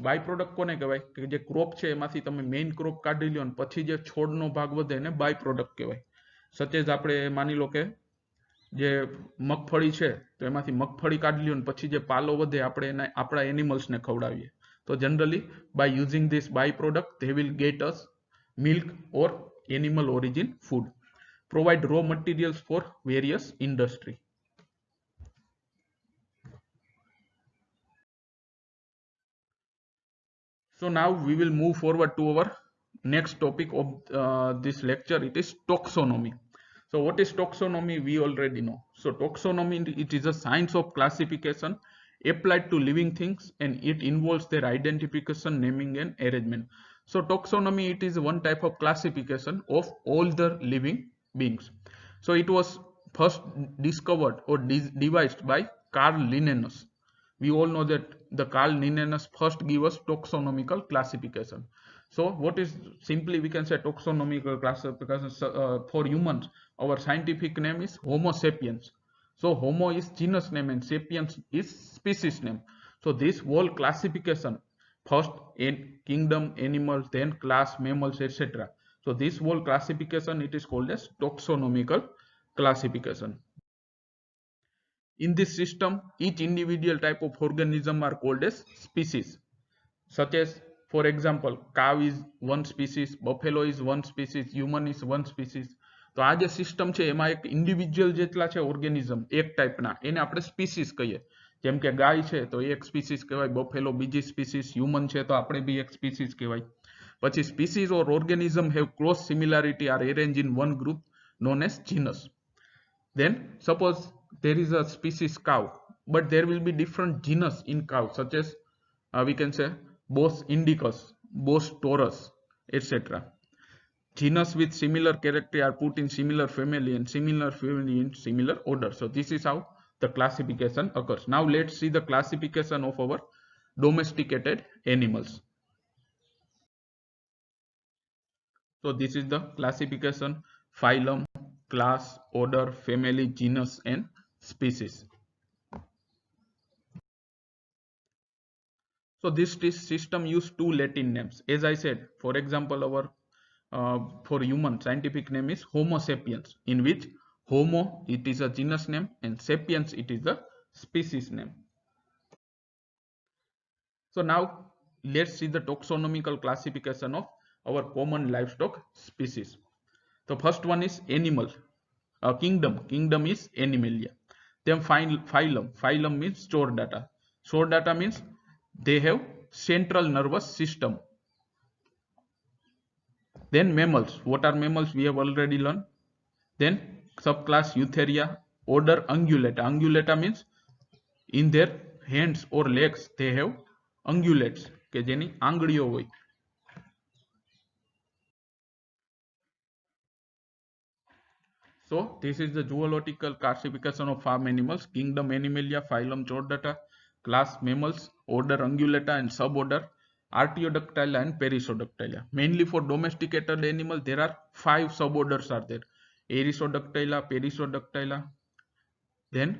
by product કોને કહેવાય કે જે crop છે એમાંથી તમે main crop કાઢી લ્યો ને પછી જે છોડનો ભાગ વધે એને બાય પ્રોડક્ટ કહેવાય. સચેજ આપણે માની લો કે જે મગફળી છે તો એમાંથી મગફળી કાઢી લ્યો ને પછી જે પાલો વધે આપણે એને આપણા એનિમલ્સને ખવડાવીએ. તો generally by using this byproduct they will get us milk or animal origin food. Provide raw materials for various industry. So now we will move forward to our next topic of this lecture. It is taxonomy. So what is taxonomy? We already know. So taxonomy, it is a science of classification applied to living things, and it involves their identification, naming and arrangement. So taxonomy, it is one type of classification of all the living beings. So it was first discovered or devised by Carl Linnaeus. We all know that the Carl Linnaeus first gave us taxonomical classification. So what is, simply we can say taxonomical classification for humans. Our scientific name is Homo sapiens. So Homo is genus name and sapiens is species name. So this whole classification, first in kingdom, animals, then class, mammals, etc. So this whole classification, it is called as taxonomical classification. In this system, each individual type of organism are called as species. Such as, for example, cow is one species, buffalo is one species, human is one species. તો આ જે system છે એમાં એક individual જેટલા છે organism એક ટાઈપના, એને આપણે સ્પીસીસ કહીએ. જેમ કે ગાય છે તો એક સ્પીસીસ કહેવાય, બફેલો બીજી સ્પીસીસ, હ્યુમન છે તો આપણે બી એક સ્પીસીસ કહેવાય. પછી species or organism have close similarity are arrange in one group known as genus. Then suppose there is a species cow, but there will be different genus in cow, such as we can say Bos indicus, Bos taurus, etc. Genus with similar character are put in similar family and similar family in similar order. So this is how the classification occurs. Now let's see the classification of our domesticated animals. So this is the classification: phylum, class, order, family, genus and species. So this system use two Latin names. As I said, for example, our for human scientific name is Homo sapiens, in which Homo, it is a genus name, and sapiens, it is the species name. So now let's see the taxonomical classification of our common livestock species. The first one is animal. Kingdom. Kingdom is Animalia. Then phylum. Phylum means chordata. Chordata means they have central nervous system. Then mammals. What are mammals? We have already learned. Then subclass Eutheria. Order Ungulata. Ungulata means in their hands or legs they have ungulates કે જેની આંગળીઓ હોય. So this is the zoological classification of farm animals: kingdom Animalia, phylum Chordata, class mammals, order Ungulata and suborder Artiodactyla and Perissodactyla. Mainly for domesticated animal there are 5 suborders are there: Erysodactyla, Perissodactyla, then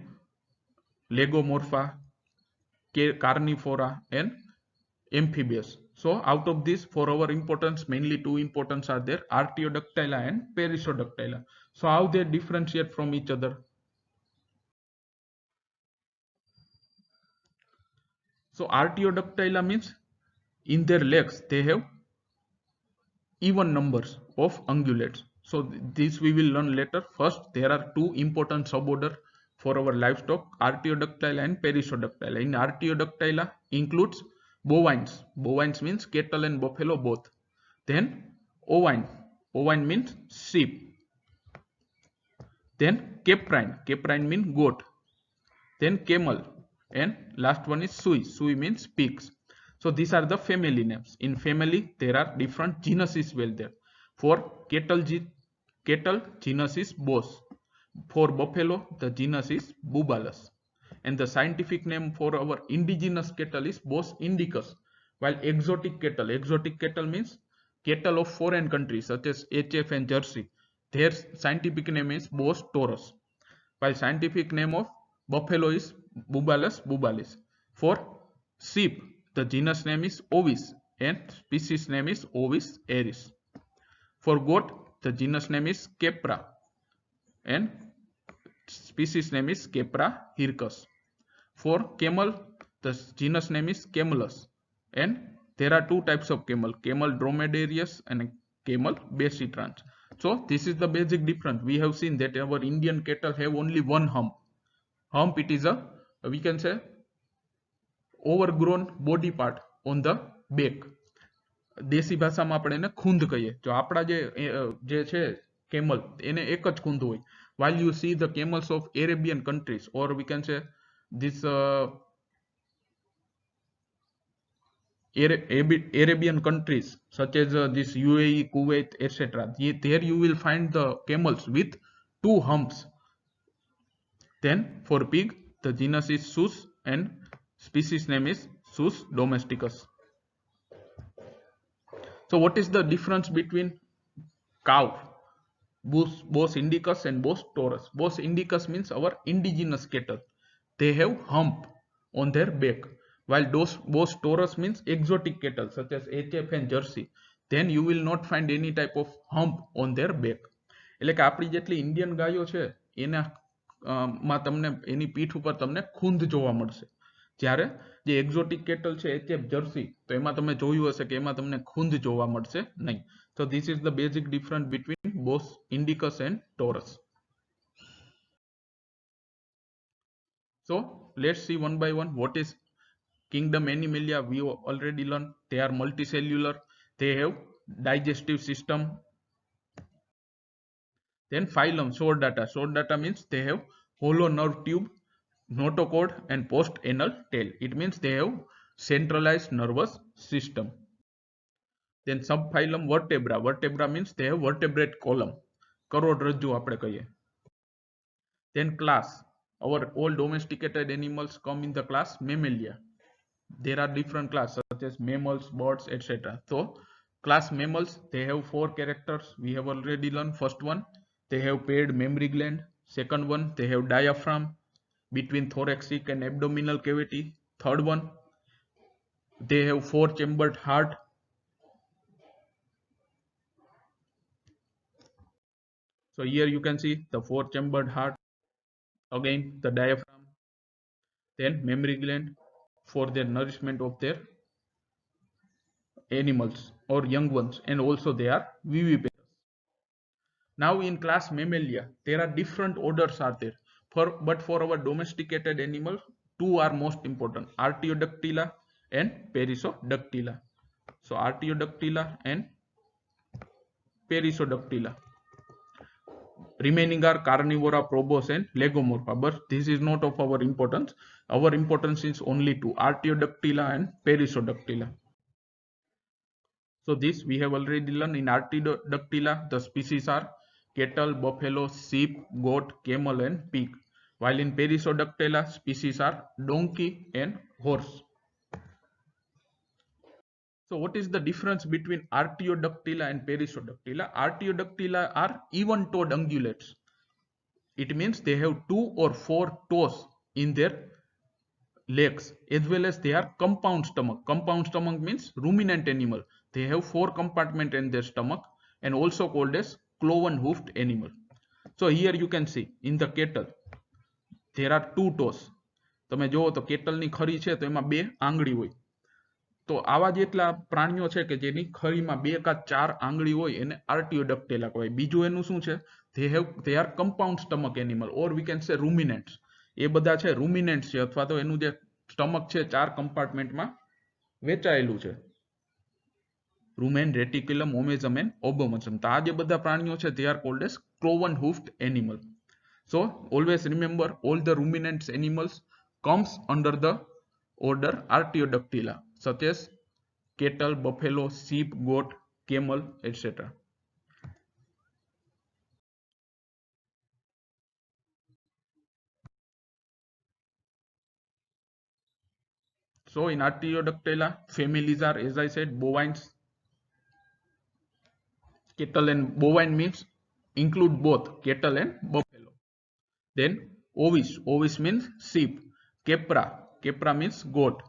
Lagomorpha, Carnivora, and amphibious. So out of this, for our importance, mainly two importance are there: Artiodactyla and Perissodactyla. So how they differentiate from each other? So Artiodactyla means in their legs they have even numbers of ungulates. So this we will learn later. First, there are two important suborder for our livestock: Artiodactyla and Perissodactyla. In Artiodactyla includes bovines. Bovines means cattle and buffalo both. Then ovine. Ovine means sheep. Then caprine. Caprine means goat. Then camel, and last one is sui. Sui means pigs. So these are the family names. In family there are different genus is well there. For cattle genus is Bos. For buffalo the genus is Bubalus, and the scientific name for our indigenous cattle is Bos indicus. While exotic cattle means cattle of foreign countries such as HF and Jersey, their scientific name is Bos taurus, while scientific name of buffalo is Bubalus bubalis. For sheep, the genus name is Ovis and species name is Ovis aries. For goat, the genus name is Capra and species name is Capra hircus. For camel, the genus name is Camelus, and there are two types of camel: camel dromedarius and camel bacitrans. So this is the basic difference. We have seen that our Indian cattle have only one hump. It is a, we can say, overgrown body part on the back. દેશી ભાષામાં આપણે એને ખૂંદ કહીએ. જો આપણા જે છે camel એને એક જ ખૂંદ હોય. While you see the camels of Arabian countries, or we can say this Arabian countries such as this UAE, Kuwait, etc. There you will find the camels with two humps. Then for pig, the genus is Sus and species name is Sus domesticus. So what is the difference between cow, Bos indicus and Bos taurus? Bos indicus means our indigenous cattle. They have hump on their back. While Bos taurus means exotic cattle such as HF and Jersey. Then you will not find any type of hump on their back. એટલે કે આપણી જેટલી Indian ગાયો છે એના માં તમને એની પીઠ ઉપર તમને ખૂંદ જોવા મળશે. જ્યારે જે એક્ઝોટિક કેટલ છે HF જર્સી, તો એમાં તમે જોયું હશે કે એમાં તમને ખૂંદ જોવા મળશે નહીં. So this is the basic difference between Bos indicus and taurus. So let's see one by one. What is kingdom Animalia? We already learned they are multicellular, they have digestive system. Then phylum Chordata. Chordata means they have hollow nerve tube, notochord and post-anal tail. It means they have centralized nervous system. Then subphylum Vertebra. Vertebra means they have vertebrate column. કરોડરજ્જુ આપણે કહીએ. Then class. Our all domesticated animals come in the class Mammalia. There are different classes such as mammals, birds, etc. So class mammals, they have four characters. We have already learned. First one, they have paired mammary gland. Second one, they have diaphragm between thoracic and abdominal cavity. Third one, they have four chambered heart. So here you can see the four chambered heart, again the diaphragm, then mammary gland for their nourishment of their animals or young ones, and also they are viviparous. Now in class Mammalia, there are different orders are there. But for our domesticated animals, two are most important: Artiodactyla and Perissodactyla. So Artiodactyla and Perissodactyla. Remaining are Carnivora, Probos and Lagomorpha, but this is not of our importance. Our importance is only two: Artiodactyla and Perissodactyla. So this we have already learned. In Artiodactyla, the species are cattle, buffalo, sheep, goat, camel and pig. While in Perissodactyla, species are donkey and horse. So what is the difference between Artiodactyla and Perissodactyla? Artiodactyla are even-toed ungulates. It means they have 2 or 4 toes in their legs, as well as they are compound stomach. Compound stomach means ruminant animal. They have 4 compartments in their stomach and also called as cloven hoofed animal. So here you can see in the cattle there are 2 toes. તમે જોવો તો કેટલની ખરી છે તો એમાં 2 આંગળી હોય. તો આવા જેટલા પ્રાણીઓ છે કે જેની ખરીમાં 2 કા 4 આંગળી હોય એને આર્ટિયોડક્ટેલા કહેવાય. બીજું એનું શું છે? they are compound stomach animal or we can say ruminants. એ બધા છે ruminants છે અથવા તો એનું જે સ્ટમક છે 4 કમ્પાર્ટમેન્ટમાં વેચાયેલું છે. rumen, reticulum, omasum and obomasum. તો આ જે બધા પ્રાણીઓ છે they are called as cloven hoofed animal. So always remember all the ruminants animals comes under the order Artiodactyla, such as cattle, buffalo, sheep, goat, camel, etc. So in Artiodactyla, families are, as I said, bovines, cattle, and bovine means include both cattle and buffalo. Then ovis, ovis means sheep. Capra, capra means goat.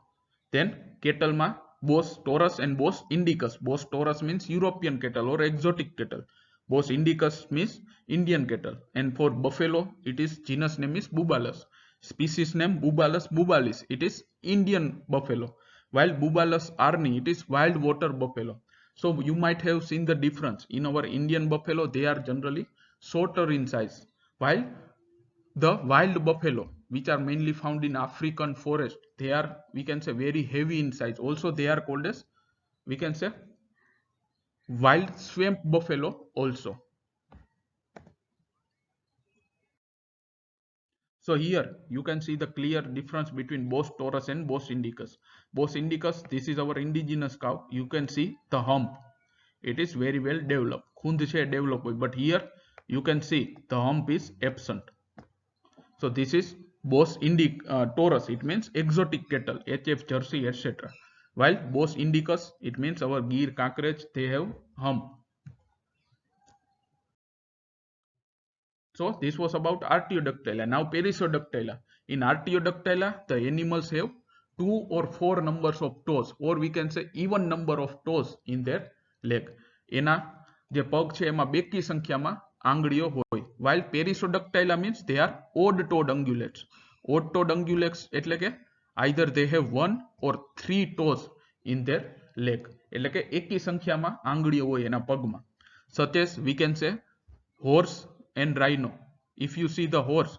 Then cattle ma Bos taurus and Bos indicus. Bos taurus means European cattle or exotic cattle. Bos indicus means Indian cattle. And for buffalo, it is genus name is Bubalus. Species name Bubalus bubalis. It is Indian buffalo. While Bubalus arni, it is wild water buffalo. So you might have seen the difference. In our Indian buffalo, they are generally shorter in size. While the wild buffalo, which are mainly found in African forest, they are, we can say, very heavy in size. Also they are called as, we can say, wild swamp buffalo also. So here you can see the clear difference between Bos taurus and Bos indicus. Bos indicus, this is our indigenous cow. You can see the hump, it is very well developed. Khund છે develop હોય, but here you can see the hump is absent. So this is Bos taurus, it means exotic cattle, HF, Jersey, etc. While Bos indicus, it means our Gir, Kakraj, they have hump. So this was about Artiodactyla. Now Perissodactyla. In Artiodactyla, the animals have 2 or 4 numbers of toes, or we can say even number of toes in their leg. એના જે પગ છે એમાં બેકી સંખ્યામાં આંગળીઓ હોય. While Perissodactyla means they are odd-toed ungulates. Odd-toed ungulates એટલે કે either they have 1 or 3 toes in their leg. એટલે કે એકી સંખ્યામાં આંગળીઓ હોય એના પગમાં. Such as we can say horse and rhino. If you see the horse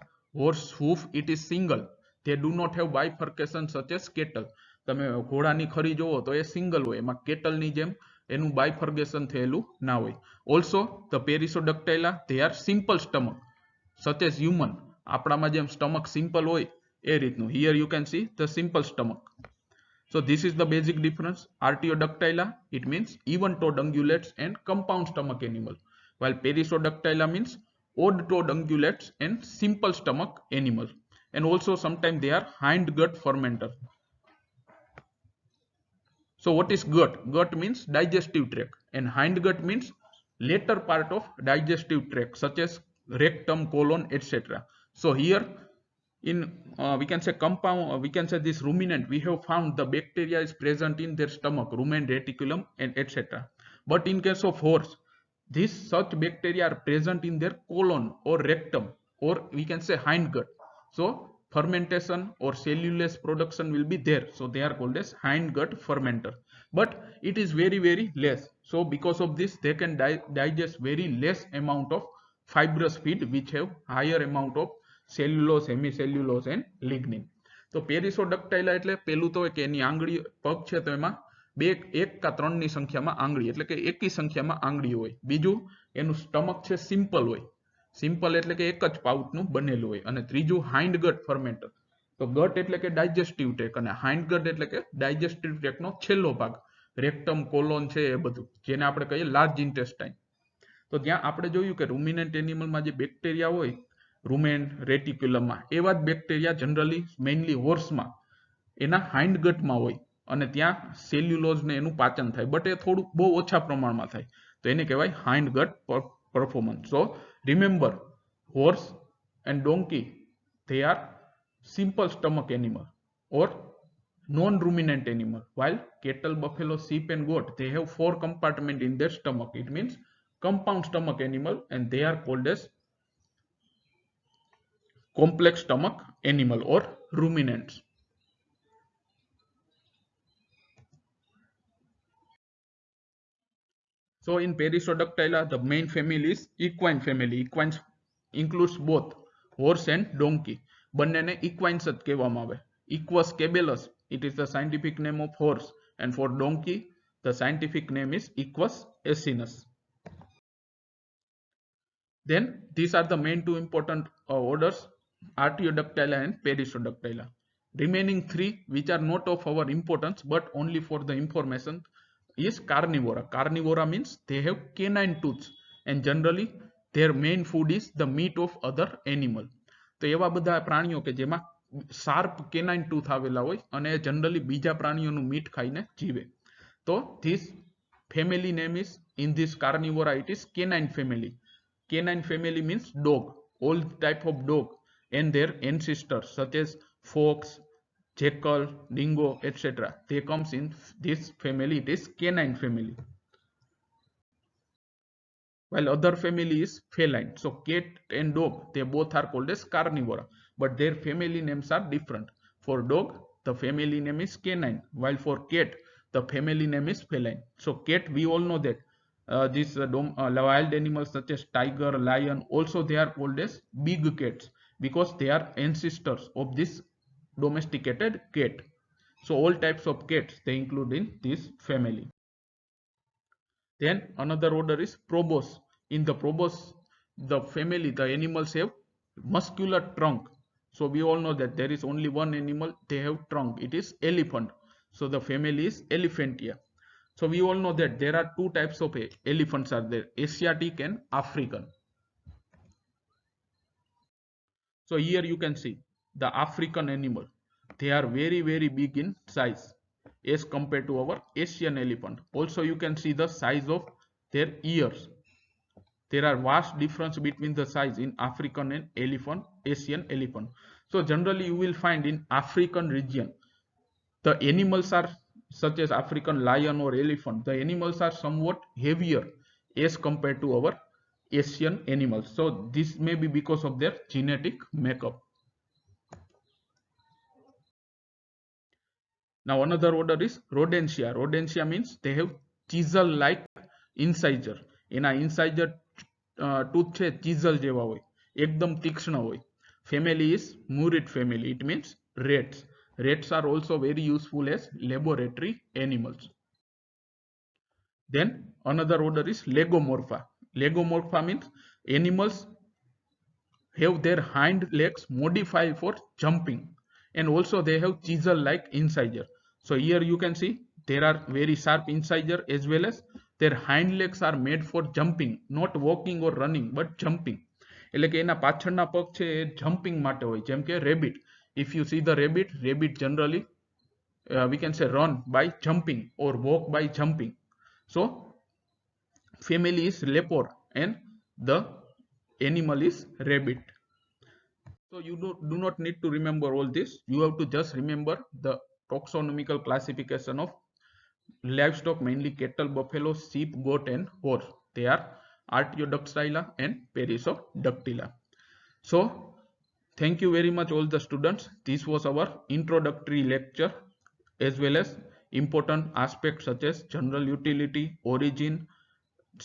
hoof, it is single. They do not have bifurcation such as cattle. તમે ઘોડાની ખરી જોવો તો એ સિંગલ હોય, એમાં કેટલની જેમ એનું બાયફર્ગેશન થયેલું ના હોય. Also the Perissodactyla, they are simple stomach such as human. આપણામાં જેમ stomach simple હોય એ રીતનું. Here you can see the simple stomach. So this is the basic difference. Artiodactyla, it means even-toed ungulates and compound stomach animal, while Perissodactyla means odd-toed ungulates and simple stomach animal. And also sometimes they are hind gut fermenter. So what is gut? Gut means digestive tract, and hind gut means later part of digestive tract such as rectum, colon, etc. So here in we can say compound, we can say this ruminant, we have found the bacteria is present in their stomach, rumen, reticulum, and etc. But in case of horse, these such bacteria are present in their colon or rectum, or we can say hind gut. So fermentation or cellulose production will be there. So they are called as hind gut fermenter. But it is very, very less. So because of this, they can digest very less amount of fibrous feed which have higher amount of cellulose, hemicellulose and lignin. તો Perissodactyla એટલે પેલું તો કે એની આંગળી પગ છે તો એમાં 1 का 3 ની સંખ્યામાં આંગળી એટલે કે એકી સંખ્યામાં આંગળી હોય. બીજું એનું સ્ટમક છે સિમ્પલ હોય. સિમ્પલ એટલે કે એક જ પાઉટનું બનેલું હોય. અને ત્રીજું હાઇન્ડ ગટ ફર્મેન્ટર. તો ગટ એટલે કે ડાયજેસ્ટિવ ટ્રેક અને હાઇન્ડ ગટ એટલે કે ડાયજેસ્ટિવ ટ્રેકનો છેલ્લો ભાગ, રેક્ટમ, કોલોન છે એ બધું, જેને આપણે કહીએ લાર્જ ઇન્ટેસ્ટાઇન. તો ત્યાં આપણે જોયું કે રૂમિનન્ટ એનિમલમાં જે બેક્ટેરિયા હોય રૂમેન, રેટિક્યુલમમાં, એવા જ બેક્ટેરિયા જનરલી મેઇનલી હોર્સમાં એના હાઇન્ડ ગટમાં હોય અને ત્યાં સેલ્યુલોઝ ને એનું પાચન થાય, બટ એ થોડું બહુ ઓછા પ્રમાણમાં થાય, તો એને કહેવાય હાઇન્ડ ગટ performance. So remember, horse and donkey, they are simple stomach animal, or non-ruminant animal, while cattle, buffalo, sheep and goat, they have 4 compartments in their stomach. It means compound stomach animal, and they are called as complex stomach animal or ruminants. So in Perissodactyla, the main family is equine family. Equines includes both horse and donkey. બંનેને equines જ કહેવામાં આવે. Equus cabellus, it is the scientific name of horse, and for donkey, the scientific name is Equus asinus. Then these are the main two important orders, Artiodactyla and Perissodactyla. Remaining 3, which are not of our importance but only for the information, is carnivora. Carnivora means they have canine tooths, and generally their main food is the meat of other animal. તો એવા બધા પ્રાણીઓ કે જેમાં sharp કેનાઇન tooth આવેલા હોય અને generally બીજા પ્રાણીઓનું મીટ ખાઈને જીવે. તો this family name is, in this carnivora, it is canine family. Canine family means dog, all type of dog and their ancestors such as fox, jackal, dingo, etc. They comes in this family. It is canine family. While other family is feline. So cat and dog, they both are called as carnivora, but their family names are different. For dog, the family name is canine, while for cat, the family name is feline. So cat, we all know that these wild animals such as tiger, lion, also they are called as big cats because they are ancestors of this domesticated cat. So all types of cats, they include in this family. Then another order is probos. In the probos, the family, the animals have muscular trunk. So we all know that there is only one animal, they have trunk. It is elephant. So the family is Elephantia. So we all know that there are 2 types of elephants are there, Asiatic and African. So here you can see the African animal. They are very, very big in size as compared to our Asian elephant. Also you can see the size of their ears. There are vast difference between the size in African and Asian elephant. So generally you will find in African region, the animals are such as African lion or elephant, the animals are somewhat heavier as compared to our Asian animals. So this may be because of their genetic makeup. Now another order is Rodentia. Rodentia means they have chisel-like incisor. એના incisor tooth છે chisel જેવા હોય, એકદમ તીક્ષ્ણ હોય. Family is Murid family. It means rats. Rats are also very useful as laboratory animals. Then another order is Lagomorpha. Lagomorpha means animals have their hind legs modified for jumping, and also they have chisel-like incisor. So here you can see there are very sharp incisor as well as their hind legs are made for jumping, not walking or running but jumping. એટલે કે એના પાછળના પગ છે એ jumping માટે હોય, જેમ કે rabbit. If you see the rabbit generally we can say run by jumping or walk by jumping. So family is leopard and the animal is rabbit. So you do not need to remember all this. You have to just remember the taxonomical classification of livestock, mainly cattle, buffalo, sheep, goat and horse. They are Artiodactyla and Perissodactyla. So thank you very much all the students. This was our introductory lecture as well as important aspects such as general utility, origin,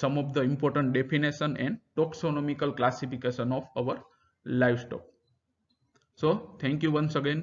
some of the important definition and taxonomical classification of our livestock. So thank you once again.